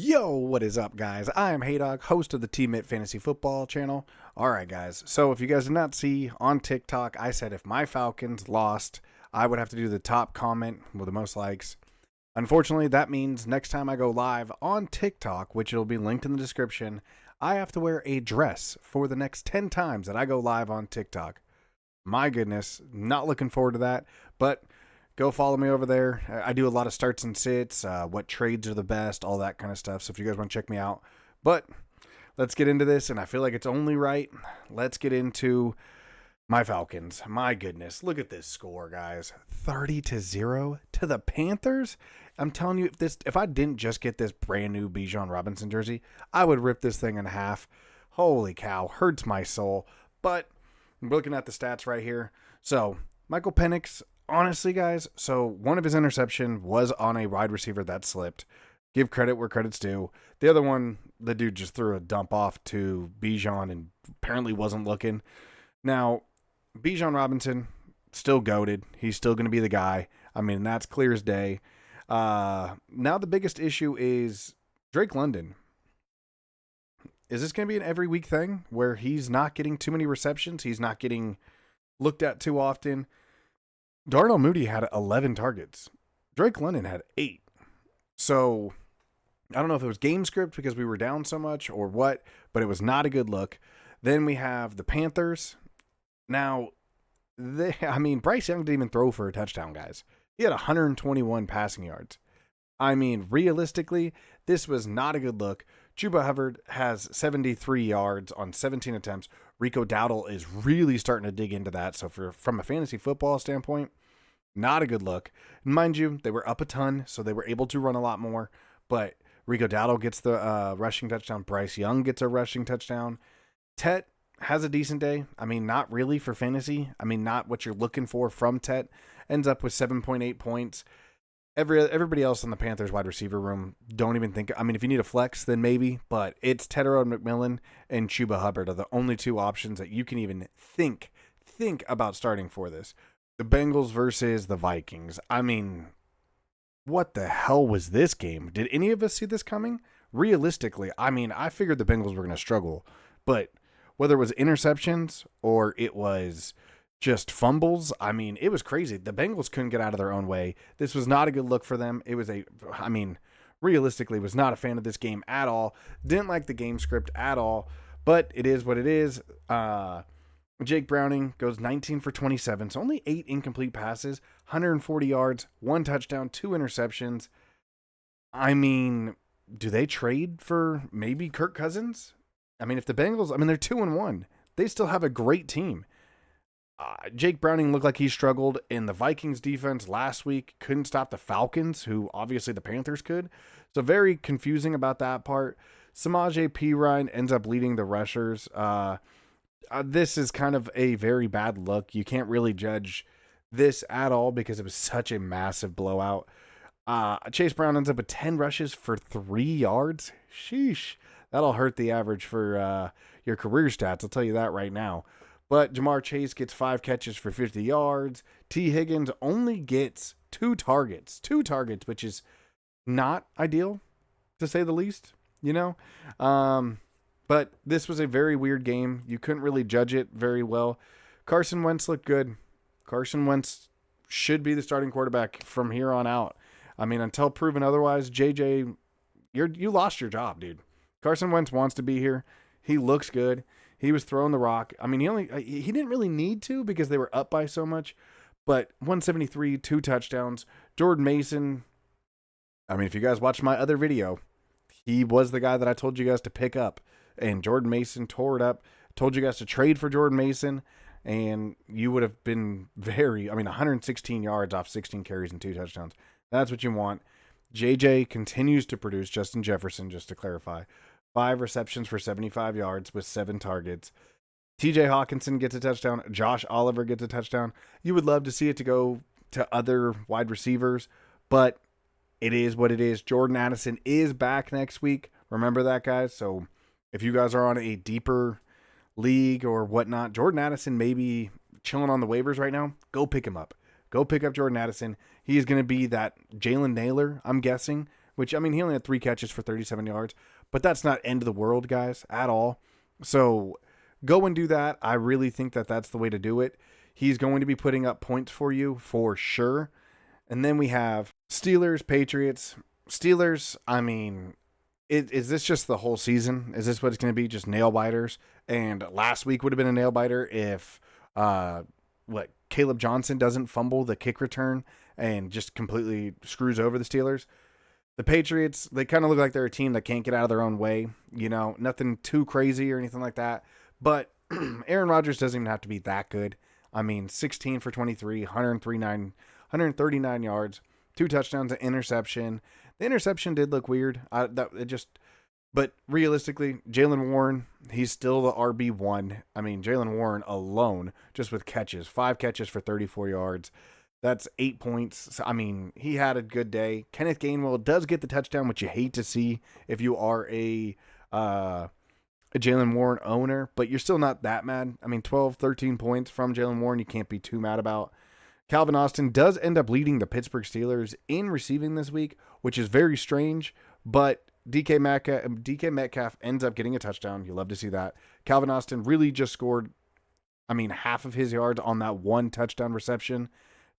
Yo, what is up, guys? I am Heydog, host of the Teammate Fantasy Football channel. All right, guys. So, if you guys did not see on TikTok, I said if my Falcons lost, I would have to do the top comment with the most likes. Unfortunately, that means next time I go live on TikTok, which will be linked in the description, I have to wear a dress for the next 10 times that I go live on TikTok. My goodness, not looking forward to that, but go follow me over there. I do a lot of starts and sits, what trades are the best, all that kind of stuff. So if you guys want to check me out. But let's get into this, and I feel like it's only right. Let's get into my Falcons. My goodness, look at this score, guys. 30-0 to the Panthers. I'm telling you, if I didn't just get this brand new Bijan Robinson jersey, I would rip this thing in half. Holy cow, hurts my soul. But I'm looking at the stats right here. So Michael Penix, honestly, guys, so one of his interception was on a wide receiver that slipped. Give credit where credit's due. The other one, the dude just threw a dump off to Bijan and apparently wasn't looking. Now, Bijan Robinson, still goated. He's still going to be the guy. I mean, that's clear as day. Now the biggest issue is Drake London. Is this going to be an every week thing where he's not getting too many receptions? He's not getting looked at too often. Darnell Mooney had 11 targets. Drake London had 8. So I don't know if it was game script because we were down so much or what, but it was not a good look. Then we have the Panthers. Now, Bryce Young didn't even throw for a touchdown, guys. He had 121 passing yards. I mean, realistically, this was not a good look. Chuba Hubbard has 73 yards on 17 attempts. Rico Dowdle is really starting to dig into that. So from a fantasy football standpoint, not a good look. Mind you, they were up a ton, so they were able to run a lot more. But Rico Dowdle gets the rushing touchdown. Bryce Young gets a rushing touchdown. Tet has a decent day. I mean, not really for fantasy. I mean, not what you're looking for from Tet. Ends up with 7.8 points. Everybody else in the Panthers wide receiver room, don't even think. I mean, if you need a flex, then maybe. But it's Tedero McMillan and Chuba Hubbard are the only two options that you can even think about starting for this. The Bengals versus the Vikings. I mean, what the hell was this game? Did any of us see this coming? Realistically, I mean, I figured the Bengals were going to struggle. But whether it was interceptions or it was just fumbles, I mean, it was crazy. The Bengals couldn't get out of their own way. This was not a good look for them. It was realistically, was not a fan of this game at all. Didn't like the game script at all, but it is what it is. Jake Browning goes 19 for 27, so only 8 incomplete passes, 140 yards, 1 touchdown, 2 interceptions. I mean, do they trade for maybe Kirk Cousins? I mean, if the Bengals, they're 2-1. They still have a great team. Jake Browning looked like he struggled, and the Vikings defense last week couldn't stop the Falcons, who obviously the Panthers could. So very confusing about that part. Samaje Perine ends up leading the rushers. This is kind of a very bad look. You can't really judge this at all because it was such a massive blowout. Chase Brown ends up with 10 rushes for 3 yards. Sheesh. That'll hurt the average for your career stats. I'll tell you that right now. But Jamar Chase gets 5 catches for 50 yards. T. Higgins only gets 2 targets. 2 targets, which is not ideal, to say the least, you know? But this was a very weird game. You couldn't really judge it very well. Carson Wentz looked good. Carson Wentz should be the starting quarterback from here on out. I mean, until proven otherwise, JJ, you lost your job, dude. Carson Wentz wants to be here. He looks good. He was throwing the rock. I mean, he didn't really need to because they were up by so much. But 173, 2 touchdowns. Jordan Mason, I mean, if you guys watched my other video, he was the guy that I told you guys to pick up. And Jordan Mason tore it up. Told you guys to trade for Jordan Mason. And you would have been 116 yards off 16 carries and 2 touchdowns. That's what you want. JJ continues to produce. Justin Jefferson, just to clarify. 5 receptions for 75 yards with 7 targets. TJ Hawkinson gets a touchdown. Josh Oliver gets a touchdown. You would love to see it to go to other wide receivers, but it is what it is. Jordan Addison is back next week. Remember that, guys? So if you guys are on a deeper league or whatnot, Jordan Addison may be chilling on the waivers right now. Go pick him up. Go pick up Jordan Addison. He is going to be that Jalen Naylor, I'm guessing, which, I mean, he only had 3 catches for 37 yards, but that's not end of the world, guys, at all. So go and do that. I really think that that's the way to do it. He's going to be putting up points for you for sure. And then we have Steelers, Patriots. Steelers, I mean, is this just the whole season? Is this what it's going to be? Just nail biters? And last week would have been a nail biter if Caleb Johnson doesn't fumble the kick return and just completely screws over the Steelers. The Patriots, they kind of look like they're a team that can't get out of their own way. You know, nothing too crazy or anything like that. But Aaron Rodgers doesn't even have to be that good. I mean, 16 for 23, 139 yards, 2 touchdowns, an interception. The interception did look weird. But realistically, Jaylen Warren, he's still the RB1. I mean, Jaylen Warren alone, just with catches, 5 catches for 34 yards. That's 8 points. So, I mean, he had a good day. Kenneth Gainwell does get the touchdown, which you hate to see if you are a Jaylen Warren owner, but you're still not that mad. I mean, 12, 13 points from Jaylen Warren, you can't be too mad about. Calvin Austin does end up leading the Pittsburgh Steelers in receiving this week, which is very strange, but DK Metcalf ends up getting a touchdown. You love to see that. Calvin Austin really just scored, I mean, half of his yards on that 1 touchdown reception.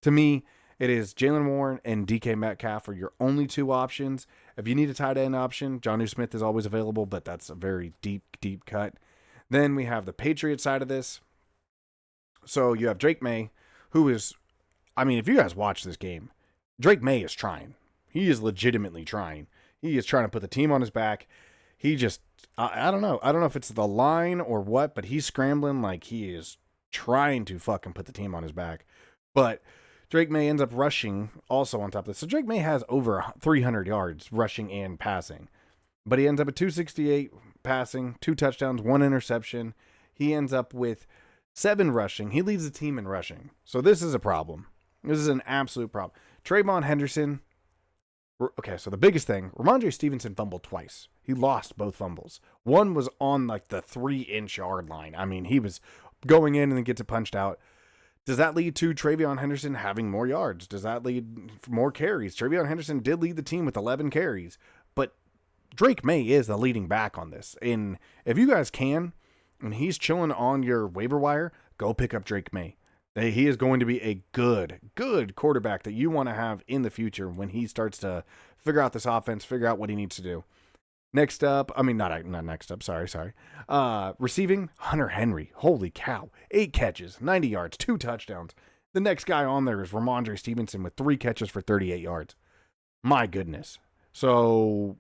To me, it is Jaylen Warren and DK Metcalf are your only 2 options. If you need a tight end option, Jonnu Smith is always available, but that's a very deep, deep cut. Then we have the Patriots side of this. So you have Drake May, who is, I mean, if you guys watch this game, Drake May is trying. He is legitimately trying. He is trying to put the team on his back. He just, I don't know. I don't know if it's the line or what, but he's scrambling like he is trying to fucking put the team on his back. But Drake May ends up rushing also on top of this. So Drake May has over 300 yards rushing and passing. But he ends up at 268 passing, 2 touchdowns, 1 interception. He ends up with 7 rushing. He leads the team in rushing. So this is a problem. This is an absolute problem. Trayvon Henderson. Okay, so the biggest thing, Ramondre Stevenson fumbled twice. He lost both fumbles. One was on like the 3-inch yard line. I mean, he was going in and then gets it punched out. Does that lead to TreVeyon Henderson having more yards? Does that lead for more carries? TreVeyon Henderson did lead the team with 11 carries, but Drake May is the leading back on this. And if you guys can, and he's chilling on your waiver wire, go pick up Drake May. He is going to be a good quarterback that you want to have in the future when he starts to figure out this offense, figure out what he needs to do. Next up, I mean, not next up, sorry. Receiving, Hunter Henry. Holy cow. 8 catches, 90 yards, 2 touchdowns. The next guy on there is Ramondre Stevenson with 3 catches for 38 yards. My goodness. So,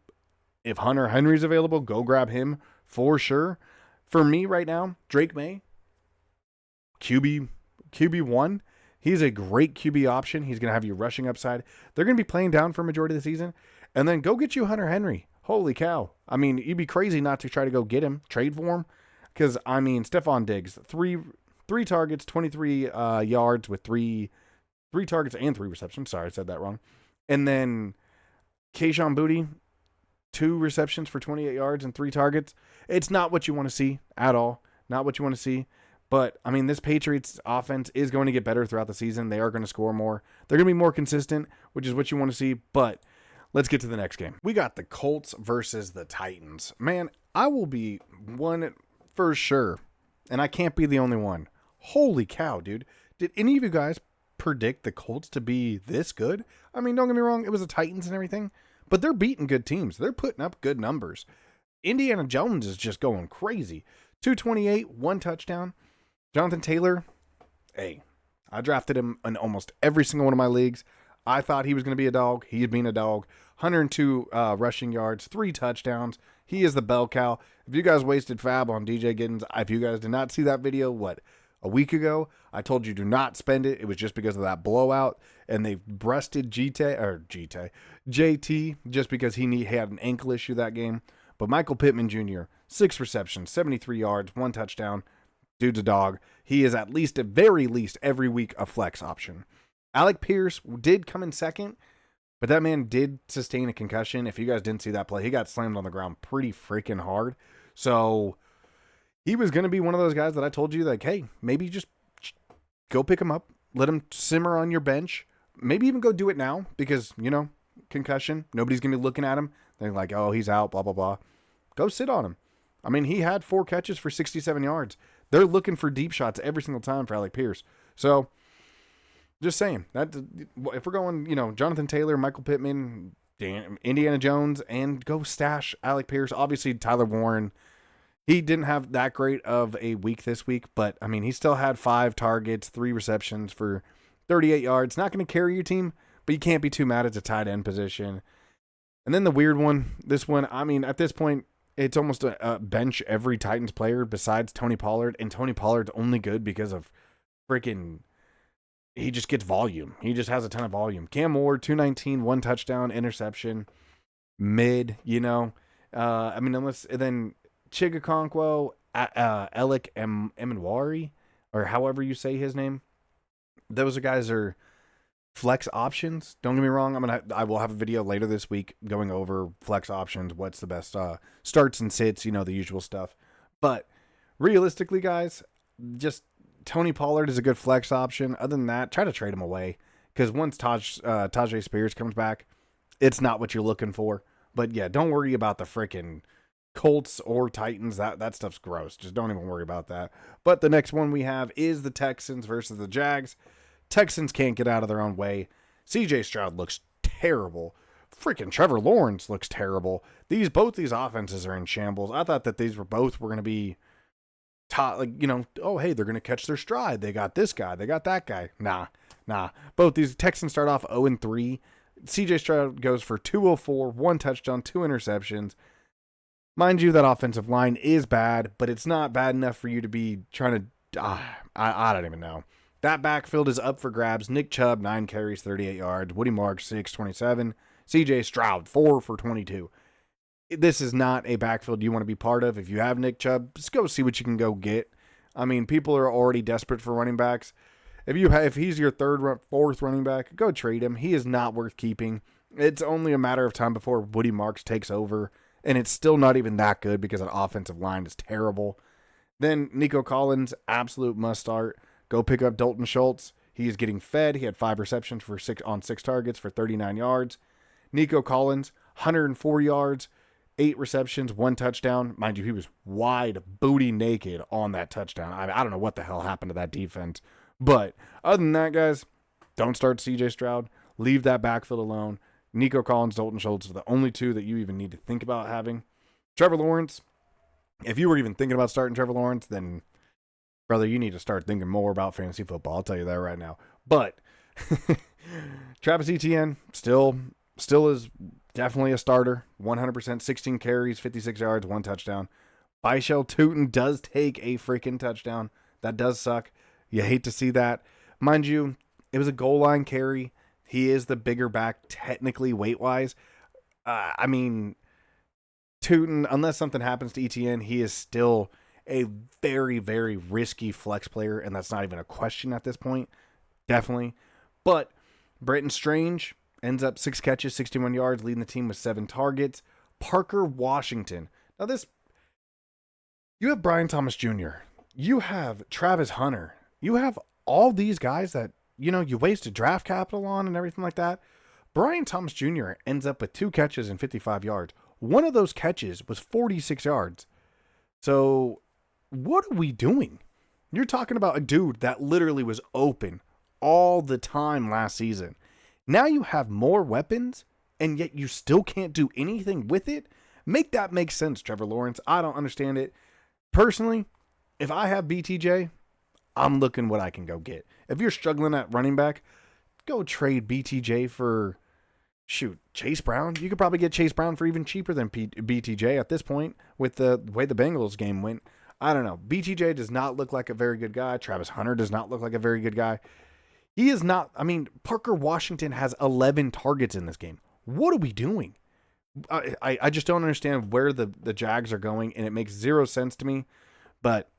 if Hunter Henry's available, go grab him for sure. For me right now, Drake May, QB1. He's a great QB option. He's going to have you rushing upside. They're going to be playing down for a majority of the season. And then go get you Hunter Henry. Holy cow. I mean, you'd be crazy not to try to go get him, trade for him. Because, I mean, Stephon Diggs, three targets, 23 yards with three targets and 3 receptions. Sorry, I said that wrong. And then Kayshon Boutte, 2 receptions for 28 yards and 3 targets. It's not what you want to see at all. Not what you want to see. But, I mean, this Patriots offense is going to get better throughout the season. They are going to score more. They're going to be more consistent, which is what you want to see. But let's get to the next game. We got the Colts versus the Titans. Man, I will be one for sure. And I can't be the only one. Holy cow, dude. Did any of you guys predict the Colts to be this good? I mean, don't get me wrong. It was the Titans and everything. But they're beating good teams. They're putting up good numbers. Indiana Jones is just going crazy. 228, 1 touchdown. Jonathan Taylor, hey, I drafted him in almost every single one of my leagues. I thought he was going to be a dog. He's being a dog. 102 rushing yards, 3 touchdowns. He is the bell cow. If you guys wasted fab on DJ Giddens, if you guys did not see that video, a week ago, I told you do not spend it. It was just because of that blowout, and they breasted JT just because he had an ankle issue that game. But Michael Pittman Jr., 6 receptions, 73 yards, 1 touchdown. Dude's a dog. He is at very least, every week a flex option. Alec Pierce did come in second, but that man did sustain a concussion. If you guys didn't see that play, he got slammed on the ground pretty freaking hard. So he was going to be one of those guys that I told you, like, hey, maybe just go pick him up. Let him simmer on your bench. Maybe even go do it now because, concussion. Nobody's going to be looking at him. They're like, oh, he's out, blah, blah, blah. Go sit on him. I mean, he had 4 catches for 67 yards. They're looking for deep shots every single time for Alec Pierce. So, just saying, that if we're going, Jonathan Taylor, Michael Pittman, Indiana Jones, and go stash Alec Pierce. Obviously, Tyler Warren, he didn't have that great of a week this week, but, I mean, he still had 5 targets, 3 receptions for 38 yards. Not going to carry your team, but you can't be too mad at the tight end position. And then the weird one, this one, I mean, at this point, it's almost a bench every Titans player besides Tony Pollard, and Tony Pollard's only good because of freaking, he just gets volume. He just has a ton of volume. Cam Moore, 219, 1 touchdown, interception, mid, I mean, unless, and then Chigakonkwo, Alec Emanwari, or however you say his name. Those guys are flex options. Don't get me wrong. I will have a video later this week going over flex options. What's the best starts and sits, the usual stuff. But realistically, guys, just Tony Pollard is a good flex option. Other than that, try to trade him away, because once Tajay Spears comes back, it's not what you're looking for. But yeah, don't worry about the freaking Colts or Titans. That stuff's gross. Just don't even worry about that. But the next one we have is the Texans versus the Jags. Texans can't get out of their own way. CJ Stroud looks terrible. Freaking Trevor Lawrence looks terrible. Both these offenses are in shambles. I thought that these were going to be taught, oh, hey, they're going to catch their stride. They got this guy. They got that guy. Nah. Both these Texans start off 0-3. CJ Stroud goes for 204, 1 touchdown, 2 interceptions. Mind you, that offensive line is bad, but it's not bad enough for you to be trying to, I don't even know. That backfield is up for grabs. Nick Chubb, 9 carries, 38 yards. Woody Marks, 6, 27. CJ Stroud, 4 for 22. This is not a backfield you want to be part of. If you have Nick Chubb, just go see what you can go get. I mean, people are already desperate for running backs. If he's your 3rd, 4th running back, go trade him. He is not worth keeping. It's only a matter of time before Woody Marks takes over, and it's still not even that good because that offensive line is terrible. Then Nico Collins, absolute must start. Go pick up Dalton Schultz. He is getting fed. He had 5 receptions on 6 targets for 39 yards. Nico Collins, 104 yards, 8 receptions, 1 touchdown. Mind you, he was wide booty naked on that touchdown. I don't know what the hell happened to that defense. But other than that, guys, don't start CJ Stroud. Leave that backfield alone. Nico Collins, Dalton Schultz are the only 2 that you even need to think about having. Trevor Lawrence, if you were even thinking about starting Trevor Lawrence, then brother, you need to start thinking more about fantasy football. I'll tell you that right now. But Travis Etienne still is definitely a starter. 100%, 16 carries, 56 yards, 1 touchdown. Byshell Tootin does take a freaking touchdown. That does suck. You hate to see that. Mind you, it was a goal line carry. He is the bigger back, technically, weight-wise. I mean, Tootin, unless something happens to Etienne, he is still a very, very risky flex player, and that's not even a question at this point. Definitely. But Brenton Strange ends up 6 catches, 61 yards, leading the team with 7 targets. Parker Washington. Now you have Brian Thomas Jr. You have Travis Hunter. You have all these guys that, you wasted draft capital on and everything like that. Brian Thomas Jr. ends up with 2 catches and 55 yards. One of those catches was 46 yards. So what are we doing? You're talking about a dude that literally was open all the time last season. Now you have more weapons, and yet you still can't do anything with it? Make that make sense, Trevor Lawrence. I don't understand it. Personally, if I have BTJ, I'm looking what I can go get. If you're struggling at running back, go trade BTJ for, Chase Brown. You could probably get Chase Brown for even cheaper than BTJ at this point with the way the Bengals game went. I don't know. BTJ does not look like a very good guy. Travis Hunter does not look like a very good guy. He is not. Parker Washington has 11 targets in this game. What are we doing? I just don't understand where the Jags are going, and it makes 0 sense to me. But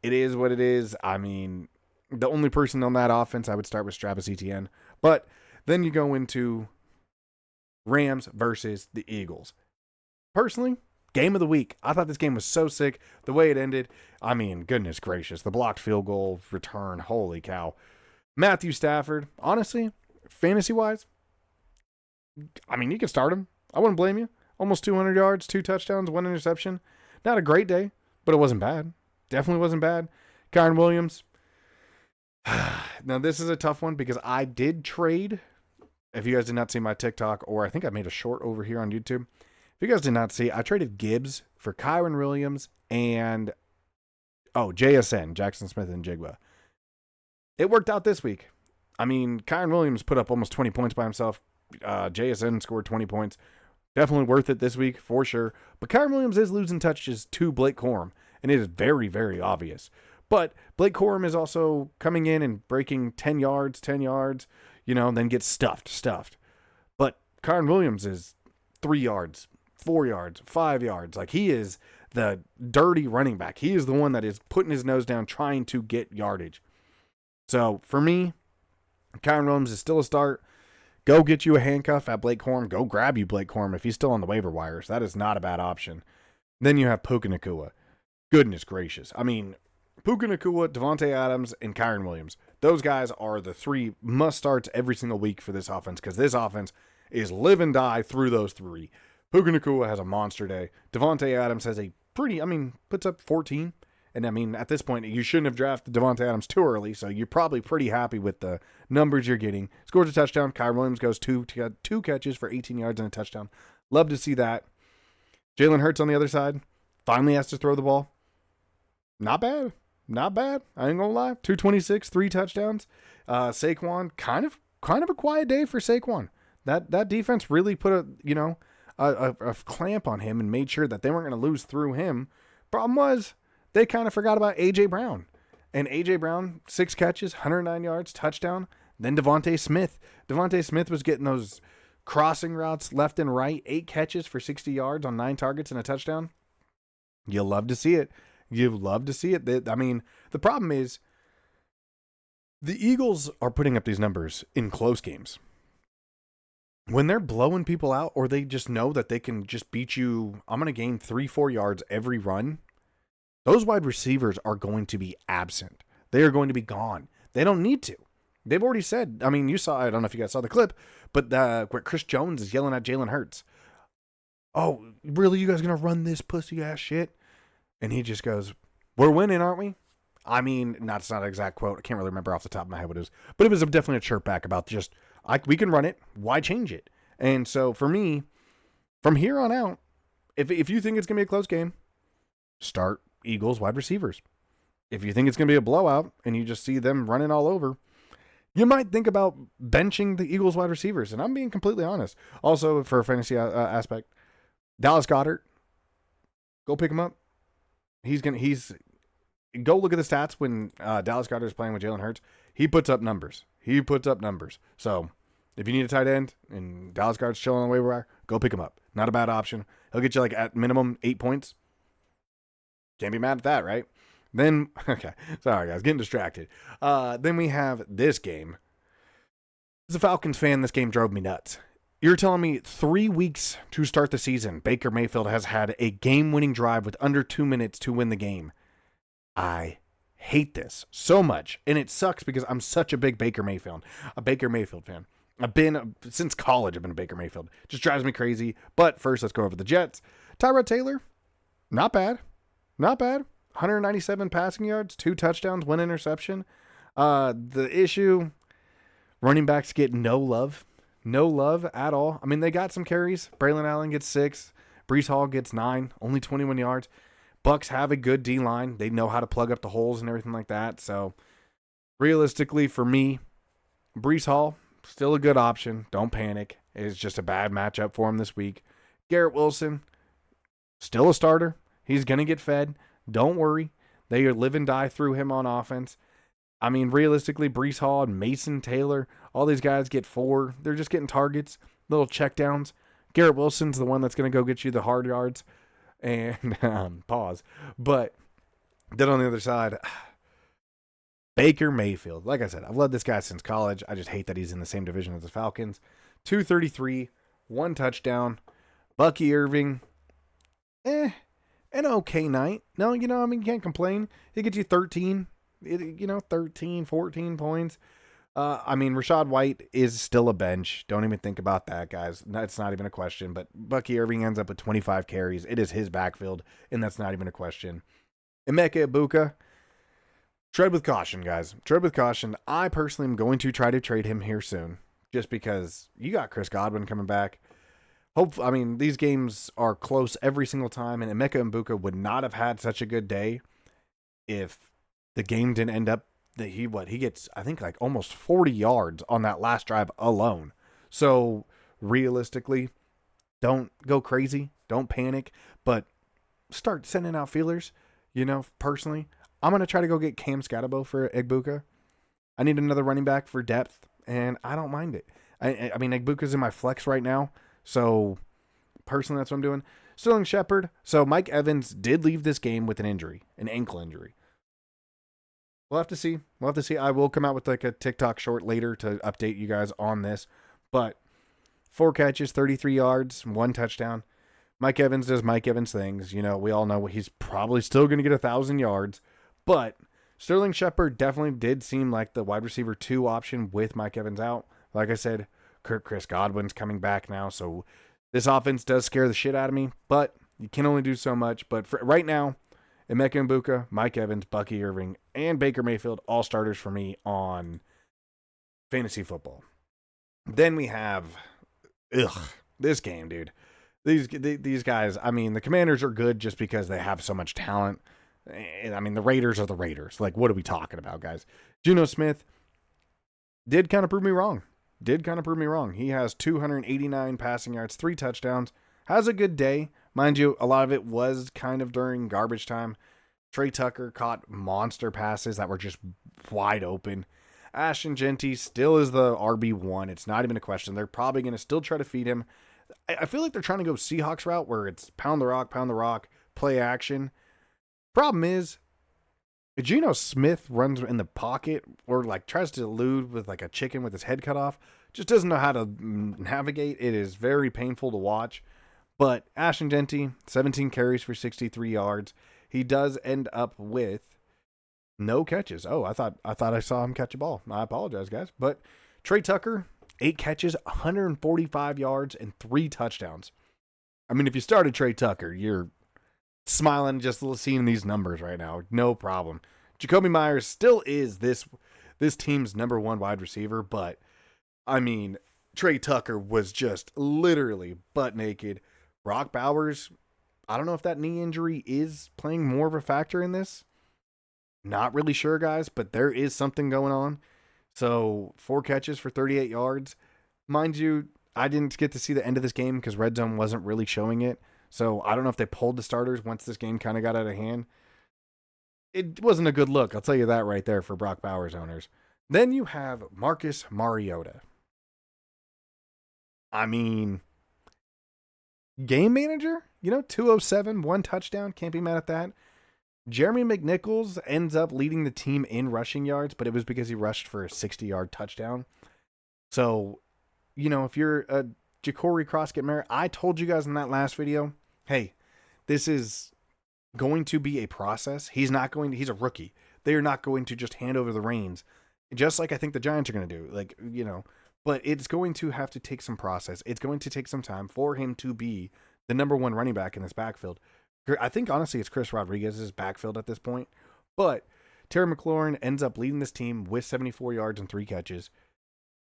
it is what it is. The only person on that offense I would start with Travis Etienne. But then you go into Rams versus the Eagles. Personally, game of the week. I thought this game was so sick. The way it ended, goodness gracious. The blocked field goal return, holy cow. Matthew Stafford, honestly, fantasy-wise, I mean, you can start him. I wouldn't blame you. Almost 200 yards, 2 touchdowns, 1 interception. Not a great day, but it wasn't bad. Definitely wasn't bad. Kyron Williams. Now, this is a tough one because I did trade. If you guys did not see my TikTok, or I think I made a short over here on YouTube. If you guys did not see, I traded Gibbs for Kyron Williams and, JSN, Jackson Smith and Jigba. It worked out this week. I mean, Kyron Williams put up almost 20 points by himself. JSN scored 20 points. Definitely worth it this week, for sure. But Kyron Williams is losing touches to Blake Corum, and it is very, very obvious. But Blake Corum is also coming in and breaking 10 yards, then gets stuffed. But Kyron Williams is 3 yards, 4 yards, 5 yards. Like, he is the dirty running back. He is the one that is putting his nose down trying to get yardage. So, for me, Kyron Williams is still a start. Go get you a handcuff at Blake Corum. Go grab you Blake Corum if he's still on the waiver wires. That is not a bad option. Then you have Puka Nacua. Goodness gracious. I mean, Puka Nacua, Devontae Adams, and Kyron Williams. Those guys are the 3 must-starts every single week for this offense because this offense is live and die through those 3. Puka Nacua has a monster day. Devontae Adams has a puts up 14. And, I mean, at this point, you shouldn't have drafted Devontae Adams too early, so you're probably pretty happy with the numbers you're getting. Scores a touchdown. Kyron Williams goes 2 catches for 18 yards and a touchdown. Love to see that. Jalen Hurts on the other side finally has to throw the ball. Not bad. Not bad. I ain't gonna lie. 226, 3 touchdowns. Saquon, kind of a quiet day for Saquon. That defense really put a clamp on him and made sure that they weren't going to lose through him. Problem was, they kind of forgot about A.J. Brown. And A.J. Brown, 6 catches, 109 yards, touchdown. Then Devontae Smith. Devontae Smith was getting those crossing routes left and right. 8 catches for 60 yards on 9 targets and a touchdown. You love to see it. You love to see it. I mean, the problem is the Eagles are putting up these numbers in close games. When they're blowing people out or they just know that they can just beat you, I'm going to gain 3-4 yards every run. Those wide receivers are going to be absent. They are going to be gone. They don't need to. They've already said, I mean, you saw, I don't know if you guys saw the clip, but where Chris Jones is yelling at Jalen Hurts. Oh, really? You guys going to run this pussy ass shit? And he just goes, we're winning, aren't we? I mean, that's not an exact quote. I can't really remember off the top of my head what it was. But it was definitely a chirp back about just, we can run it. Why change it? And so for me, from here on out, if you think it's going to be a close game, start Eagles wide receivers. If you think it's going to be a blowout and you just see them running all over, you might think about benching the Eagles wide receivers. And I'm being completely honest. Also, for a fantasy aspect, Dallas Goedert, go pick him up. Go look at the stats when Dallas Goedert is playing with Jalen Hurts. He puts up numbers. So if you need a tight end and Dallas Goedert's chilling on the waiver wire, go pick him up. Not a bad option. He'll get you like at minimum 8 points. Can't be mad at that, right? Then, okay, sorry guys, getting distracted. Then we have this game. As a Falcons fan, this game drove me nuts. You're telling me 3 weeks to start the season, Baker Mayfield has had a game-winning drive with under 2 minutes to win the game. I hate this so much, and it sucks because I'm such a big Baker Mayfield fan. I've been, since college, I've been a Baker Mayfield. Just drives me crazy. But first, let's go over the Jets. Tyrod Taylor, not bad. 197 passing yards, 2 touchdowns, 1 interception. The issue, running backs get no love. No love at all. I mean, they got some carries. Braylon Allen gets 6. Breece Hall gets 9. Only 21 yards. Bucks have a good D-line. They know how to plug up the holes and everything like that. So, realistically, for me, Breece Hall, still a good option. Don't panic. It's just a bad matchup for him this week. Garrett Wilson, still a starter. He's going to get fed. Don't worry. They are live and die through him on offense. I mean, realistically, Breece Hall and Mason Taylor, all these guys get 4. They're just getting targets, little checkdowns. Garrett Wilson's the one that's going to go get you the hard yards. And pause. But then on the other side, Baker Mayfield. Like I said, I've loved this guy since college. I just hate that he's in the same division as the Falcons. 233, 1 touchdown. Bucky Irving, an okay night. No, you can't complain. He gets you 13, 14 points. I mean, Rashad White is still a bench. Don't even think about that, guys. That's not even a question. But Bucky Irving ends up with 25 carries. It is his backfield, and that's not even a question. Emeka Ibuka, tread with caution, guys. Tread with caution. I personally am going to try to trade him here soon, just because you got Chris Godwin coming back. I mean, these games are close every single time, and Emeka Ibuka would not have had such a good day if the game didn't end up that he gets, I think, like almost 40 yards on that last drive alone. So realistically, don't go crazy, don't panic, but start sending out feelers. Personally, I'm going to try to go get Cam Scatabo for Egbuka. I need another running back for depth, and I don't mind it. I mean, Egbuka's in my flex right now, so personally, that's what I'm doing. Sterling Shepard. So Mike Evans did leave this game with an injury, an ankle injury. We'll have to see. I will come out with like a TikTok short later to update you guys on this. But 4 catches, 33 yards, 1 touchdown. Mike Evans does Mike Evans things. We all know he's probably still going to get 1,000 yards. But Sterling Shepard definitely did seem like the wide receiver 2 option with Mike Evans out. Like I said, Chris Godwin's coming back now. So this offense does scare the shit out of me. But you can only do so much. But for right now, Emeka Ibuka, Mike Evans, Bucky Irving, and Baker Mayfield, all starters for me on fantasy football. Then we have, this game, dude. These guys, I mean, the Commanders are good just because they have so much talent. And I mean, the Raiders are the Raiders. Like, what are we talking about, guys? Geno Smith did kind of prove me wrong. He has 289 passing yards, 3 touchdowns, has a good day. Mind you, a lot of it was kind of during garbage time. Trey Tucker caught monster passes that were just wide open. Ashton Genty still is the RB1. It's not even a question. They're probably going to still try to feed him. I feel like they're trying to go Seahawks route where it's pound the rock, play action. Problem is, Geno Smith runs in the pocket or like tries to elude with like a chicken with his head cut off. Just doesn't know how to navigate. It is very painful to watch. But Ashton Genty, 17 carries for 63 yards. He does end up with no catches. Oh, I thought I saw him catch a ball. I apologize, guys. But Trey Tucker, 8 catches, 145 yards, and 3 touchdowns. I mean, if you started Trey Tucker, you're smiling just seeing these numbers right now. No problem. Jacoby Myers still is this team's number 1 wide receiver, but I mean, Trey Tucker was just literally butt naked. Brock Bowers, I don't know if that knee injury is playing more of a factor in this. Not really sure, guys, but there is something going on. So 4 catches for 38 yards. Mind you, I didn't get to see the end of this game because Red Zone wasn't really showing it. So I don't know if they pulled the starters once this game kind of got out of hand. It wasn't a good look. I'll tell you that right there for Brock Bowers owners. Then you have Marcus Mariota. I mean, game manager, 207, 1 touchdown. Can't be mad at that. Jeremy McNichols ends up leading the team in rushing yards, but it was because he rushed for a 60-yard touchdown. So, if you're a Ja'Cory Cross-Get-Merritt, I told you guys in that last video, hey, this is going to be a process. He's a rookie. They are not going to just hand over the reins, just like I think the Giants are going to do. But it's going to have to take some process. It's going to take some time for him to be the number 1 running back in this backfield. I think, honestly, it's Chris Rodriguez's backfield at this point. But Terry McLaurin ends up leading this team with 74 yards and 3 catches.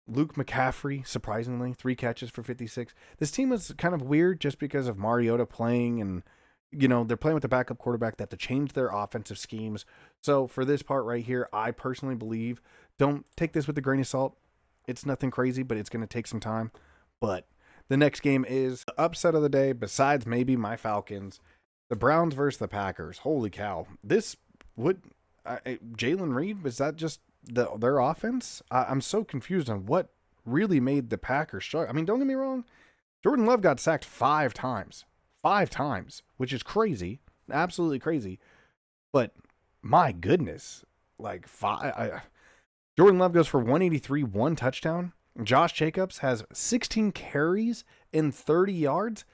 Luke McCaffrey, surprisingly, 3 catches for 56. This team is kind of weird just because of Mariota playing and, they're playing with the backup quarterback. They have to change their offensive schemes. So for this part right here, I personally believe, don't take this with a grain of salt. It's nothing crazy, but it's going to take some time. But the next game is the upset of the day, besides maybe my Falcons. The Browns versus the Packers. Holy cow. Jalen Reed, was that just their offense? I'm so confused on what really made the Packers struggle. I mean, don't get me wrong. Jordan Love got sacked 5 times. 5 times, which is crazy. Absolutely crazy. But my goodness. Jordan Love goes for 183, 1 touchdown. Josh Jacobs has 16 carries and 30 yards.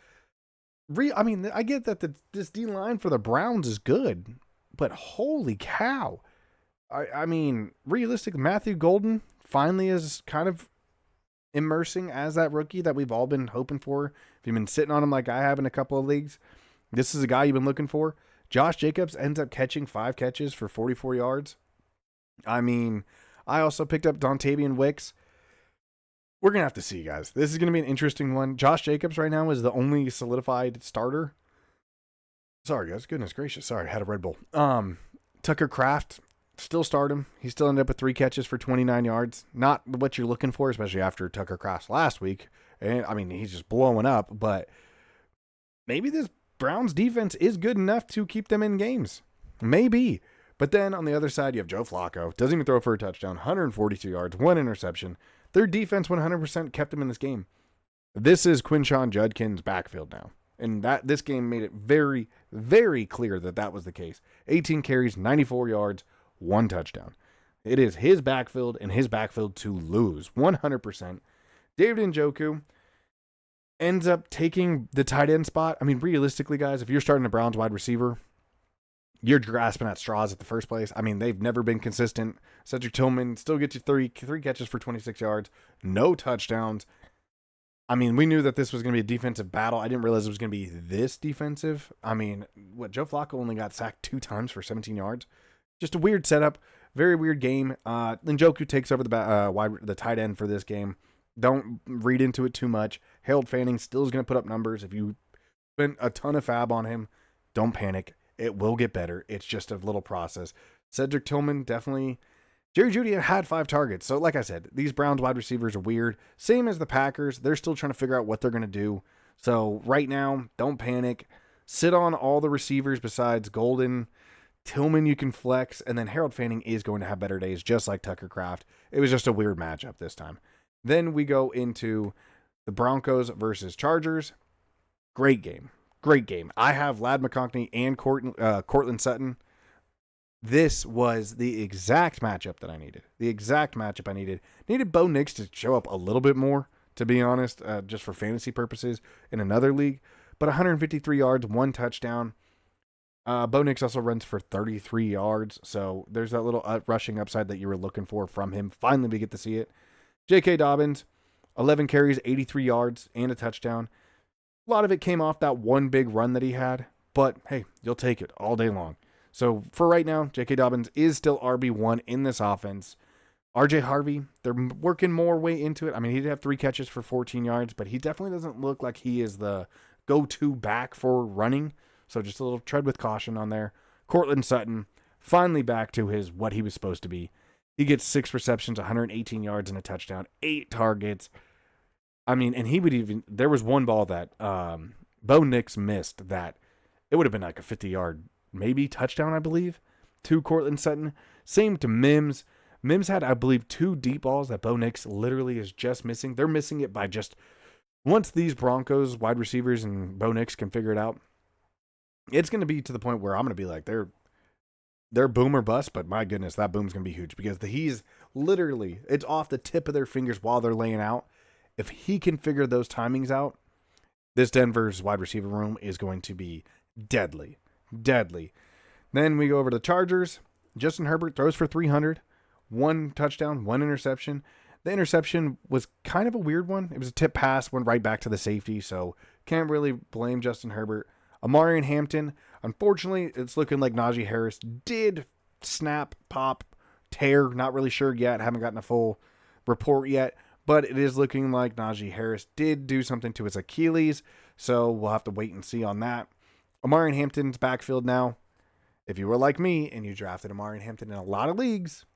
I get that this D-line for the Browns is good, but holy cow. I mean, realistic, Matthew Golden, finally is kind of immersing as that rookie that we've all been hoping for. If you've been sitting on him like I have in a couple of leagues, this is a guy you've been looking for. Josh Jacobs ends up catching 5 catches for 44 yards. I mean, I also picked up Dontavian Wicks. We're going to have to see, guys. This is going to be an interesting one. Josh Jacobs right now is the only solidified starter. Sorry, guys. Goodness gracious. Sorry, I had a Red Bull. Tucker Kraft, still start him. He still ended up with 3 catches for 29 yards. Not what you're looking for, especially after Tucker Kraft last week. And I mean, he's just blowing up. But maybe this Browns defense is good enough to keep them in games. Maybe. But then on the other side, you have Joe Flacco. Doesn't even throw for a touchdown. 142 yards, 1 interception. Their defense 100% kept them in this game. This is Quinshon Judkins' backfield now. And this game made it very, very clear that was the case. 18 carries, 94 yards, 1 touchdown. It is his backfield and his backfield to lose. 100%. David Njoku ends up taking the tight end spot. I mean, realistically, guys, if you're starting a Browns wide receiver, you're grasping at straws at the first place. I mean, they've never been consistent. Cedric Tillman still gets you three catches for 26 yards, no touchdowns. I mean, we knew that this was going to be a defensive battle. I didn't realize it was going to be this defensive. I mean, Joe Flacco only got sacked 2 times for 17 yards. Just a weird setup, very weird game. Njoku takes over the tight end for this game. Don't read into it too much. Harold Fanning still is going to put up numbers. If you spent a ton of fab on him, don't panic. It will get better. It's just a little process. Cedric Tillman definitely. Jerry Jeudy had 5 targets. So like I said, these Browns wide receivers are weird. Same as the Packers. They're still trying to figure out what they're going to do. So right now, don't panic. Sit on all the receivers besides Golden. Tillman you can flex. And then Harold Fanning is going to have better days, just like Tucker Kraft. It was just a weird matchup this time. Then we go into the Broncos versus Chargers. Great game. Great game. I have Ladd McConkey and Cortland Sutton. This was the exact matchup that I needed. Needed Bo Nix to show up a little bit more, to be honest, just for fantasy purposes in another league. But 153 yards, 1 touchdown. Bo Nix also runs for 33 yards. So there's that little rushing upside that you were looking for from him. Finally, we get to see it. J.K. Dobbins, 11 carries, 83 yards, and a touchdown. A lot of it came off that one big run that he had, but hey, you'll take it all day long. So for right now, J.K. Dobbins is still RB1 in this offense. R.J. Harvey, they're working more way into it. I mean, he did have 3 catches for 14 yards, but he definitely doesn't look like he is the go-to back for running. So just a little tread with caution on there. Cortland Sutton, finally back to what he was supposed to be. He gets 6 receptions, 118 yards, and a touchdown, 8 targets. I mean, and there was one ball that Bo Nix missed that it would have been like a 50-yard, maybe touchdown, I believe, to Cortland Sutton. Same to Mims. Mims had, I believe, 2 deep balls that Bo Nix literally is just missing. They're missing it by just, once these Broncos wide receivers and Bo Nix can figure it out, it's going to be to the point where I'm going to be like, they're boom or bust, but my goodness, that boom's going to be huge because he's literally, it's off the tip of their fingers while they're laying out. If he can figure those timings out, this Denver's wide receiver room is going to be deadly. Deadly. Then we go over to the Chargers. Justin Herbert throws for 300, 1 touchdown, 1 interception. The interception was kind of a weird one. It was a tip pass, went right back to the safety, so can't really blame Justin Herbert. Amari Hampton, unfortunately, it's looking like Najee Harris did snap, pop, tear. Not really sure yet. Haven't gotten a full report yet. But it is looking like Najee Harris did do something to his Achilles, so we'll have to wait and see on that. Amari Hampton's backfield now. If you were like me and you drafted Amari Hampton in a lot of leagues,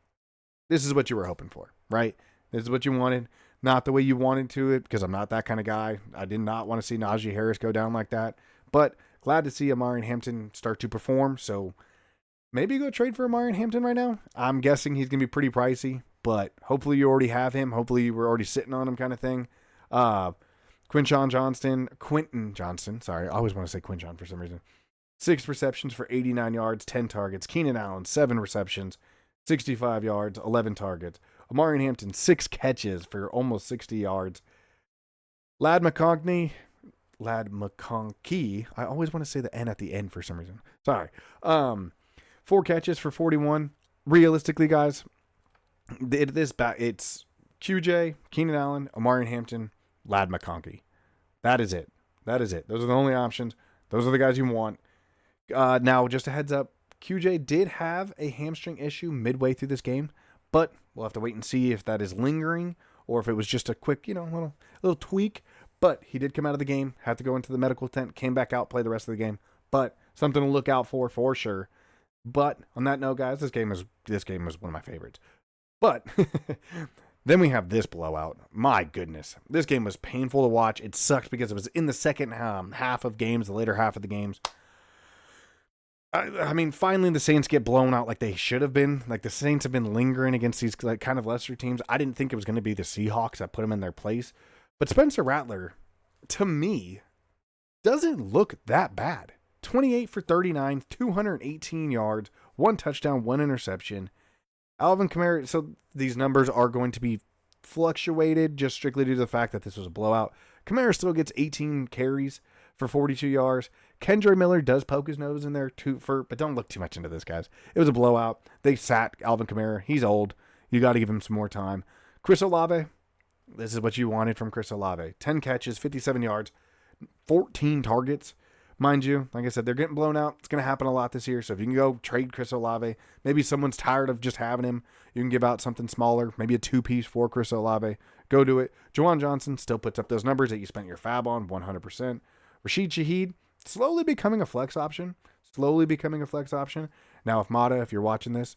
this is what you were hoping for, right? This is what you wanted. Not the way you wanted to it, because I'm not that kind of guy. I did not want to see Najee Harris go down like that. But glad to see Amari Hampton start to perform, so maybe go trade for Amari Hampton right now. I'm guessing he's going to be pretty pricey. But hopefully you already have him. Hopefully you were already sitting on him kind of thing. Quinton Johnston. Sorry, I always want to say Quinton for some reason. 6 receptions for 89 yards, 10 targets. Keenan Allen, 7 receptions, 65 yards, 11 targets. Amari Hampton, 6 catches for almost 60 yards. Ladd McConkey. I always want to say the N at the end for some reason. Sorry. 4 catches for 41. Realistically, guys, it's QJ, Keenan Allen, Omarion Hampton, Lad McConkey. That is it. That is it. Those are the only options. Those are the guys you want. Now, just a heads up, QJ did have a hamstring issue midway through this game, but we'll have to wait and see if that is lingering or if it was just a quick, little tweak. But he did come out of the game, had to go into the medical tent, came back out, play the rest of the game. But something to look out for sure. But on that note, guys, this game is one of my favorites. But then we have this blowout. My goodness, this game was painful to watch. It sucked because it was in the second half of games, the later half of the games. I mean, finally the Saints get blown out like they should have been. Like the Saints have been lingering against these like kind of lesser teams. I didn't think it was going to be the Seahawks that put them in their place. But Spencer Rattler, to me, doesn't look that bad. 28 for 39, 218 yards, 1 touchdown, 1 interception. Alvin Kamara, so these numbers are going to be fluctuated just strictly due to the fact that this was a blowout. Kamara still gets 18 carries for 42 yards. Kendre Miller does poke his nose in there but don't look too much into this, guys. It was a blowout. They sat Alvin Kamara. He's old. You got to give him some more time. Chris Olave, this is what you wanted from Chris Olave. 10 catches, 57 yards, 14 targets. Mind you, like I said, they're getting blown out. It's going to happen a lot this year. So if you can go trade Chris Olave, maybe someone's tired of just having him. You can give out something smaller, maybe a 2-piece for Chris Olave. Go do it. Juwan Johnson still puts up those numbers that you spent your fab on, 100%. Rashid Shaheed, slowly becoming a flex option. Now, if you're watching this,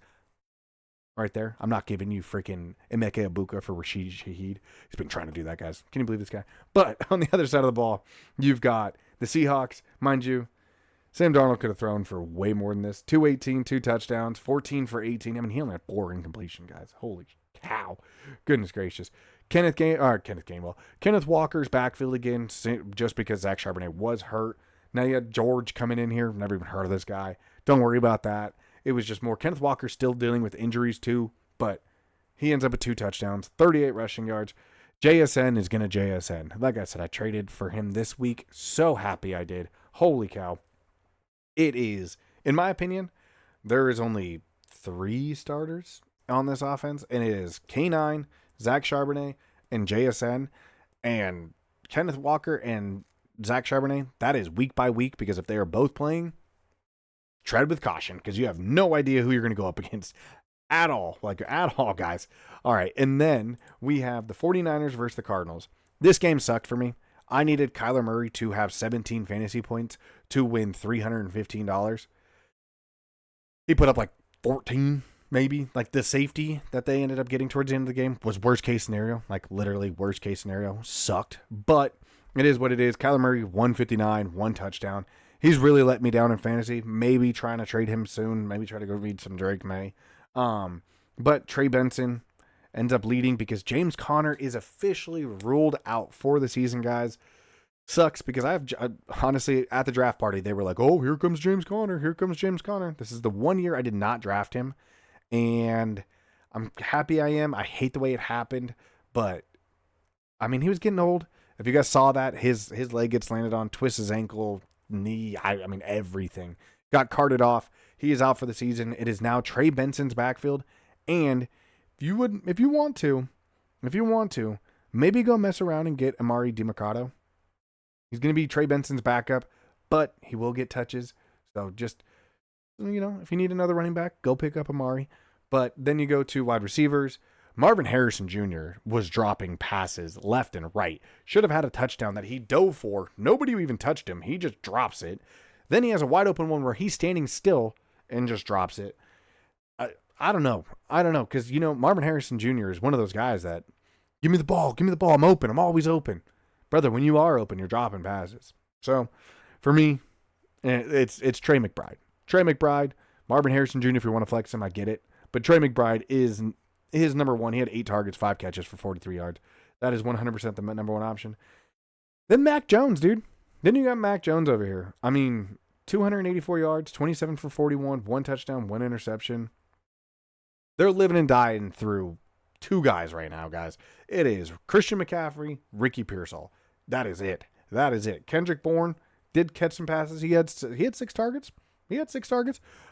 right there, I'm not giving you freaking Emeka Ibuka for Rashid Shaheed. He's been trying to do that, guys. Can you believe this guy? But on the other side of the ball, you've got the Seahawks. Mind you, Sam Darnold could have thrown for way more than this. 218, 2 touchdowns, 14 for 18. I mean, he only had 4 incompletion, guys. Holy cow. Goodness gracious. Kenneth Walker's backfield again, just because Zach Charbonnet was hurt. Now you had George coming in here. Never even heard of this guy. Don't worry about that. It was just more. Kenneth Walker still dealing with injuries too, but he ends up with 2 touchdowns, 38 rushing yards. JSN is going to JSN. Like I said, I traded for him this week. So happy I did. Holy cow. It is, in my opinion, there is only 3 starters on this offense, and it is K9, Zach Charbonnet, and JSN. And Kenneth Walker and Zach Charbonnet, that is week by week, because if they are both playing, tread with caution, because you have no idea who you're going to go up against at all, guys. All right, and then we have the 49ers versus the Cardinals. This game sucked for me. I needed Kyler Murray to have 17 fantasy points to win $315. He put up like 14, maybe. Like the safety that they ended up getting towards the end of the game was worst case scenario. Like literally worst case scenario. Sucked. But it is what it is. Kyler Murray, 159, 1 touchdown. He's really let me down in fantasy. Maybe trying to trade him soon. Maybe try to go read some Drake May. But Trey Benson ends up leading because James Conner is officially ruled out for the season, guys. Sucks because honestly, at the draft party, they were like, oh, here comes James Conner. Here comes James Conner. This is the 1 year I did not draft him. And I'm happy I am. I hate the way it happened. But, I mean, he was getting old. If you guys saw that, his leg gets landed on, twists his ankle, knee, I mean, everything. Got carted off. He is out for the season. It is now Trey Benson's backfield. And if you want to, maybe go mess around and get Amari DiMercato. He's going to be Trey Benson's backup, but he will get touches. So just, if you need another running back, go pick up Amari. But then you go to wide receivers. Marvin Harrison Jr. was dropping passes left and right. Should have had a touchdown that he dove for. Nobody even touched him. He just drops it. Then he has a wide open one where he's standing still and just drops it. I don't know. Because, Marvin Harrison Jr. is one of those guys that, give me the ball. I'm open. I'm always open. Brother, when you are open, you're dropping passes. So, for me, it's Trey McBride. Trey McBride, Marvin Harrison Jr., if you want to flex him, I get it. But Trey McBride is his number one. He had 8 targets, 5 catches for 43 yards. That is 100% the number one option. Then Mac Jones, dude. Then you got Mac Jones over here. I mean, 284 yards, 27 for 41, 1 touchdown, 1 interception. They're living and dying through 2 guys right now, guys. It is Christian McCaffrey, Ricky Pearsall. That is it. Kendrick Bourne did catch some passes. He had 6 targets.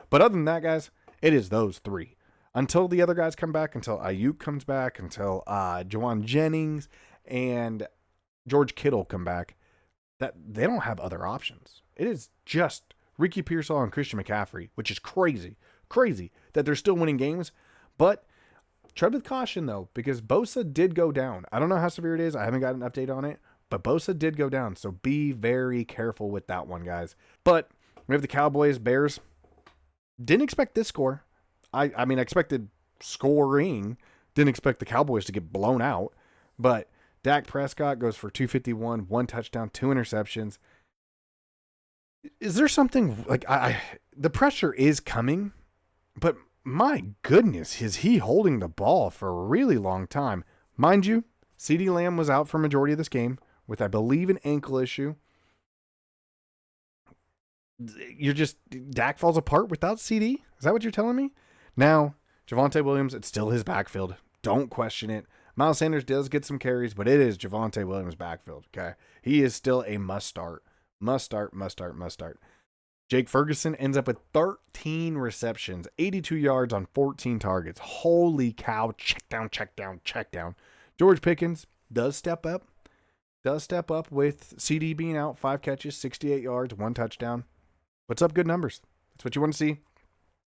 But other than that, guys, it is those 3. until the other guys come back, until Ayuk comes back, until Juwan Jennings and George Kittle come back, that they don't have other options. It is just Ricky Pearsall and Christian McCaffrey, which is crazy that they're still winning games. But tread with caution, though, because Bosa did go down. I don't know how severe it is. I haven't got an update on it, but Bosa did go down. So be very careful with that one, guys. But we have the Cowboys, Bears. Didn't expect this score. I mean, I expected scoring. Didn't expect the Cowboys to get blown out. But Dak Prescott goes for 251, 1 touchdown, 2 interceptions. Is there something like the pressure is coming, but my goodness, is he holding the ball for a really long time? Mind you, CeeDee Lamb was out for a majority of this game with, I believe, an ankle issue. Dak falls apart without CD? Is that what you're telling me? Now, Javonte Williams, it's still his backfield. Don't question it. Miles Sanders does get some carries, but it is Javonte Williams' backfield, okay? He is still a must start. Must start. Jake Ferguson ends up with 13 receptions, 82 yards on 14 targets. Holy cow. Check down. George Pickens does step up with CD being out, 5 catches, 68 yards, 1 touchdown. What's up? Good numbers. That's what you want to see.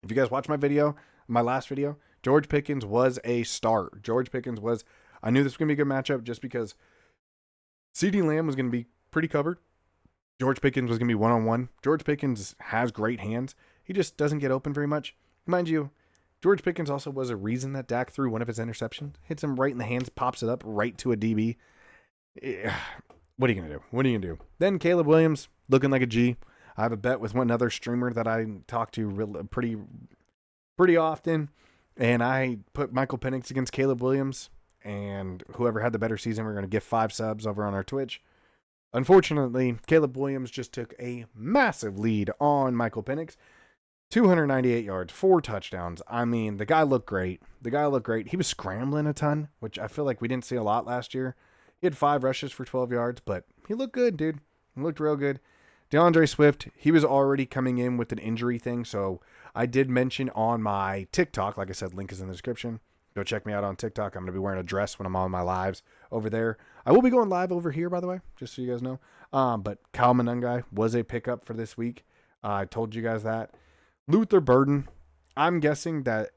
If you guys watch my last video, George Pickens was a start. I knew this was going to be a good matchup just because CeeDee Lamb was going to be pretty covered. George Pickens was going to be one-on-one. George Pickens has great hands. He just doesn't get open very much. Mind you, George Pickens also was a reason that Dak threw one of his interceptions. Hits him right in the hands, pops it up right to a DB. What are you going to do? Then Caleb Williams, looking like a G. I have a bet with one other streamer that I talk to pretty often, and I put Michael Penix against Caleb Williams, and whoever had the better season, we're going to give 5 subs over on our Twitch. Unfortunately, Caleb Williams just took a massive lead on Michael Penix. 298 yards, 4 touchdowns. I mean, the guy looked great. He was scrambling a ton, which I feel like we didn't see a lot last year. He had 5 rushes for 12 yards, but he looked good, dude. He looked real good. DeAndre Swift, he was already coming in with an injury thing, so I did mention on my TikTok, like I said, link is in the description. Go check me out on TikTok. I'm going to be wearing a dress when I'm on my lives over there. I will be going live over here, by the way, just so you guys know. But Kyle Monangai was a pickup for this week. I told you guys that. Luther Burden, I'm guessing that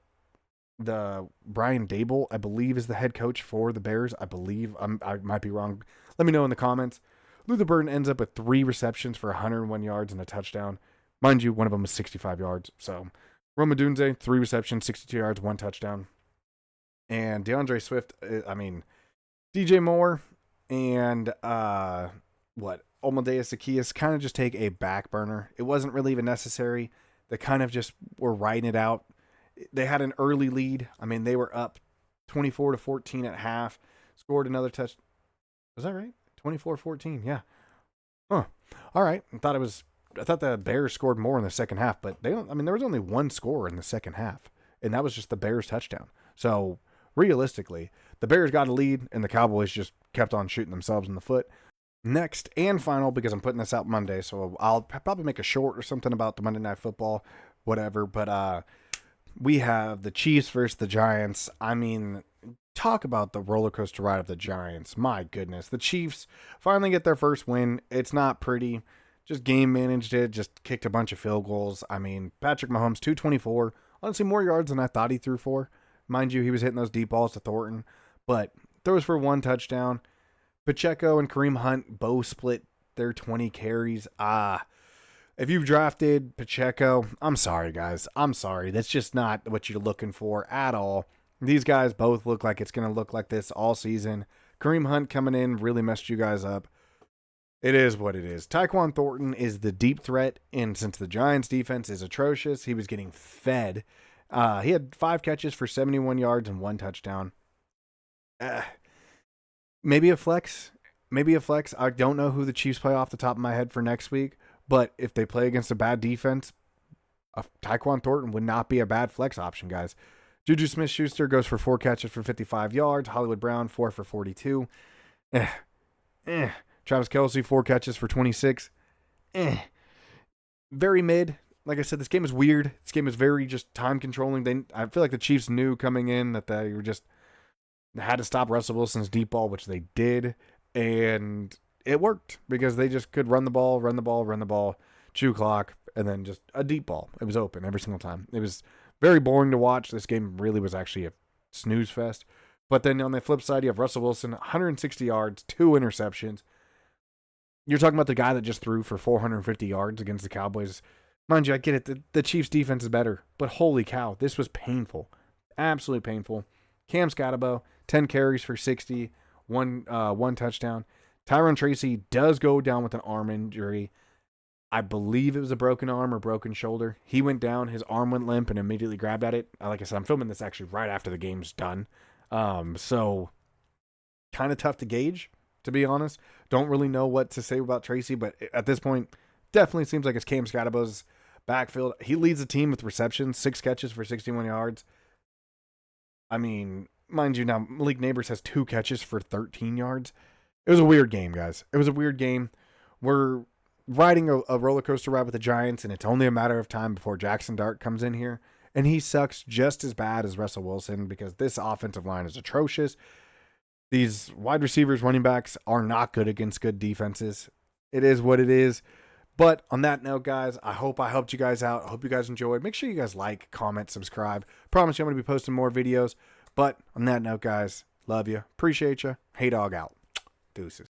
the Brian Dable, I believe, is the head coach for the Bears. I believe. I might be wrong. Let me know in the comments. Luther Burden ends up with 3 receptions for 101 yards and a touchdown. Mind you, one of them was 65 yards. So, Rome Odunze, 3 receptions, 62 yards, 1 touchdown. And DeAndre Swift, DJ Moore and Omadeus Zaccheaus kind of just take a back burner. It wasn't really even necessary. They kind of just were riding it out. They had an early lead. I mean, they were up 24-14 at half. Scored another touch. Was that right? 24-14, yeah. Huh. All right. I thought the Bears scored more in the second half, but there was only 1 score in the second half, and that was just the Bears touchdown. So, realistically, the Bears got a lead, and the Cowboys just kept on shooting themselves in the foot. Next and final, because I'm putting this out Monday, so I'll probably make a short or something about the Monday Night Football, whatever, but we have the Chiefs versus the Giants. I mean, talk about the roller coaster ride of the Giants. My goodness. The Chiefs finally get their first win. It's not pretty. Just game managed it. Just kicked a bunch of field goals. I mean, Patrick Mahomes, 224. Honestly, more yards than I thought he threw for. Mind you, he was hitting those deep balls to Thornton. But throws for 1 touchdown. Pacheco and Kareem Hunt both split their 20 carries. If you've drafted Pacheco, I'm sorry, guys. I'm sorry. That's just not what you're looking for at all. These guys both look like it's going to look like this all season. Kareem Hunt coming in really messed you guys up. It is what it is. Tyquan Thornton is the deep threat, and since the Giants' defense is atrocious, he was getting fed. He had 5 catches for 71 yards and 1 touchdown. Maybe a flex. I don't know who the Chiefs play off the top of my head for next week, but if they play against a bad defense, Tyquan Thornton would not be a bad flex option, guys. Juju Smith-Schuster goes for 4 catches for 55 yards. Hollywood Brown, 4 for 42. Travis Kelce, 4 catches for 26. Very mid. like I said, this game is weird. This game is very just time controlling. I feel like the Chiefs knew coming in that they were just had to stop Russell Wilson's deep ball, which they did, and it worked because they just could run the ball, chew clock, and then just a deep ball. It was open every single time. It was very boring to watch. This game really was actually a snooze fest. But then on the flip side, you have Russell Wilson, 160 yards, 2 interceptions. You're talking about the guy that just threw for 450 yards against the Cowboys. Mind you, I get it. The Chiefs' defense is better. But holy cow, this was painful. Absolutely painful. Cam Scatterbo, 10 carries for 60, one touchdown. Tyron Tracy does go down with an arm injury. I believe it was a broken arm or broken shoulder. He went down, his arm went limp, and immediately grabbed at it. Like I said, I'm filming this actually right after the game's done. So kind of tough to gauge, to be honest. Don't really know what to say about Tracy, but at this point, definitely seems like it's Cam Scatterbo's backfield. He leads the team with receptions, 6 catches for 61 yards. I mean, mind you, now Malik Neighbors has 2 catches for 13 yards. It was a weird game, guys. It was a weird game. We're riding a roller coaster ride with the Giants, and it's only a matter of time before Jackson Dart comes in here, and he sucks just as bad as Russell Wilson because this offensive line is atrocious. These wide receivers, running backs are not good against good defenses. It is what it is. But on that note, guys, I hope I helped you guys out. I hope you guys enjoyed. Make sure you guys like, comment, subscribe. Promise you I'm going to be posting more videos. But on that note, guys, love you. Appreciate you. Hey, dog out. Deuces.